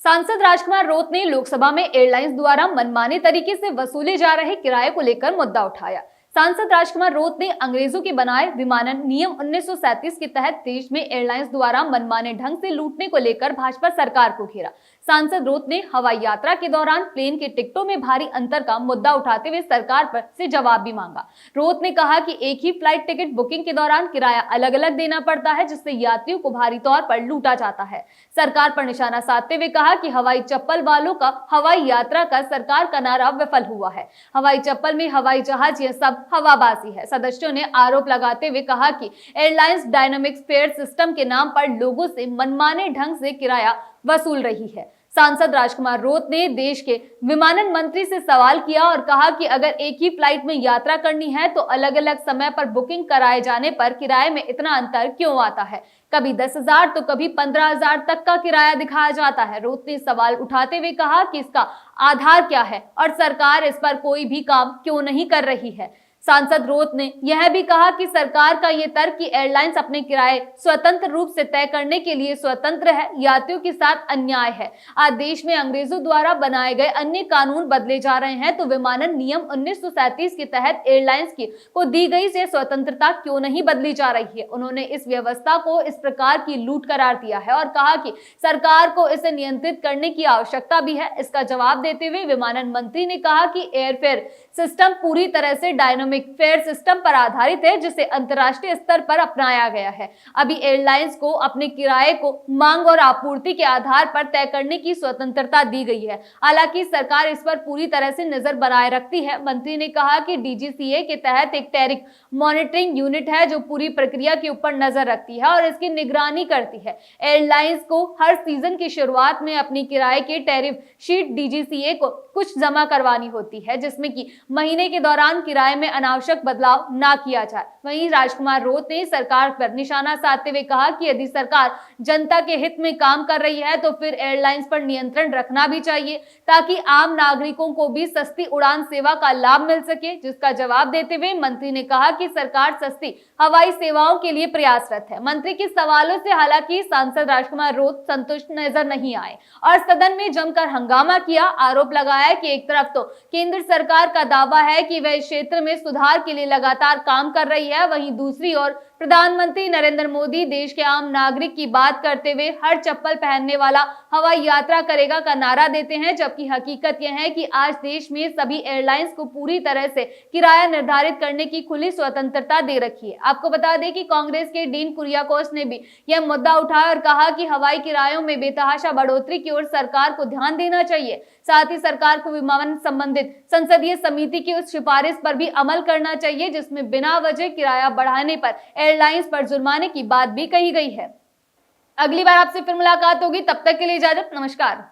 सांसद राजकुमार रोत ने लोकसभा में एयरलाइंस द्वारा मनमाने तरीके से वसूले जा रहे किराए को लेकर मुद्दा उठाया। सांसद राजकुमार रोत ने अंग्रेजों के बनाए विमानन नियम 1937 के तहत देश में एयरलाइंस द्वारा मनमाने ढंग से लूटने को लेकर भाजपा सरकार को घेरा। सांसद रोत ने हवाई यात्रा के दौरान प्लेन के टिकटों में भारी अंतर का मुद्दा उठाते हुए सरकार पर से जवाब भी मांगा। रोत ने कहा कि एक ही फ्लाइट टिकट बुकिंग के दौरान किराया अलग अलग देना पड़ता है, जिससे यात्रियों को भारी तौर पर लूटा जाता है। सरकार पर निशाना साधते हुए कहा कि हवाई चप्पल वालों का हवाई यात्रा का सरकार का नारा विफल हुआ है। हवाई चप्पल में हवाई जहाज ये सब हवाबाजी है। सदस्यों ने आरोप लगाते हुए कहा कि एयरलाइंस डायनामिक फेयर सिस्टम के नाम पर लोगों से मनमाने ढंग से किराया वसूल रही है। सांसद राजकुमार रोत ने देश के विमानन मंत्री से सवाल किया और कहा कि अगर एक ही फ्लाइट में यात्रा करनी है तो अलग अलग समय पर बुकिंग कराए जाने पर किराए में इतना अंतर क्यों आता है। कभी 10,000 तो कभी 15,000 तक का किराया दिखाया जाता है। रोत ने सवाल उठाते हुए कहा कि इसका आधार क्या है और सरकार इस पर कोई भी काम क्यों नहीं कर रही है। सांसद रोत ने यह भी कहा कि सरकार का ये तर्क कि एयरलाइंस अपने किराए स्वतंत्र रूप से तय करने के लिए स्वतंत्र है, यात्रियों के साथ अन्याय है। आज देश में अंग्रेजों द्वारा बनाए गए अन्य कानून बदले जा रहे हैं तो विमानन नियम 1937 के तहत एयरलाइंस को दी गई से स्वतंत्रता क्यों नहीं बदली जा रही है। उन्होंने इस व्यवस्था को इस प्रकार की लूट करार दिया है और कहा कि सरकार को इसे नियंत्रित करने की आवश्यकता भी है। इसका जवाब देते हुए विमानन मंत्री ने कहा कि एयरफेयर सिस्टम पूरी तरह से डायनामिक फेयर सिस्टम पर आधारित है, जिसे अंतर्राष्ट्रीय स्तर पर अपनाया गया है। अभी एयरलाइंस को अपने किराए को मांग और आपूर्ति के आधार पर तय करने की स्वतंत्रता दी गई है। हालांकि सरकार इस पर पूरी तरह से नजर बनाए रखती है। मंत्री ने कहा कि डीजीसीए के तहत एक टैरिफ मॉनिटरिंग यूनिट है जो पूरी प्रक्रिया के ऊपर नजर रखती है और इसकी निगरानी करती है। एयरलाइंस को हर सीजन की शुरुआत में अपनी किराए के टैरिफ शीट डीजीसीए को कुछ जमा करवानी होती है, जिसमें कि महीने के दौरान किराए में अनावश्यक बदलाव ना किया जाए। वहीं राजकुमार रोत ने सरकार पर निशाना साधते हुए कहा कि यदि सरकार जनता के हित में काम कर रही है तो फिर एयरलाइंस पर नियंत्रण रखना भी चाहिए, ताकि आम नागरिकों को भी सस्ती उड़ान सेवा का लाभ मिल सके। जिसका जवाब देते हुए मंत्री ने कहा कि सरकार सस्ती हवाई सेवाओं के लिए प्रयासरत है। मंत्री के सवालों से हालांकि सांसद राजकुमार रोत संतुष्ट नजर नहीं आए और सदन में जमकर हंगामा किया। आरोप लगाया कि एक तरफ तो केंद्र सरकार का दावा है कि वह क्षेत्र में सुधार के लिए लगातार काम कर रही है, वहीं दूसरी ओर प्रधानमंत्री नरेंद्र मोदी देश के आम नागरिक की बात करते हुए हर चप्पल पहनने वाला हवाई यात्रा करेगा का नारा देते हैं, जबकि हकीकत यह है कि आज देश में सभी एयरलाइंस को पूरी तरह से किराया निर्धारित करने की खुली स्वतंत्रता दे रखी है। आपको बता दें कि कांग्रेस के डीन कुरियाकोस ने भी यह मुद्दा उठाया और कहा कि हवाई किरायों में बेतहाशा बढ़ोतरी की ओर सरकार को ध्यान देना चाहिए। साथ ही सरकार को विमानन संबंधित संसदीय समिति की उस सिफारिश पर भी अमल करना चाहिए जिसमें बिना वजह किराया बढ़ाने पर एयरलाइंस पर जुर्माने की बात भी कही गई है। अगली बार आपसे फिर मुलाकात होगी, तब तक के लिए इजाजत, नमस्कार।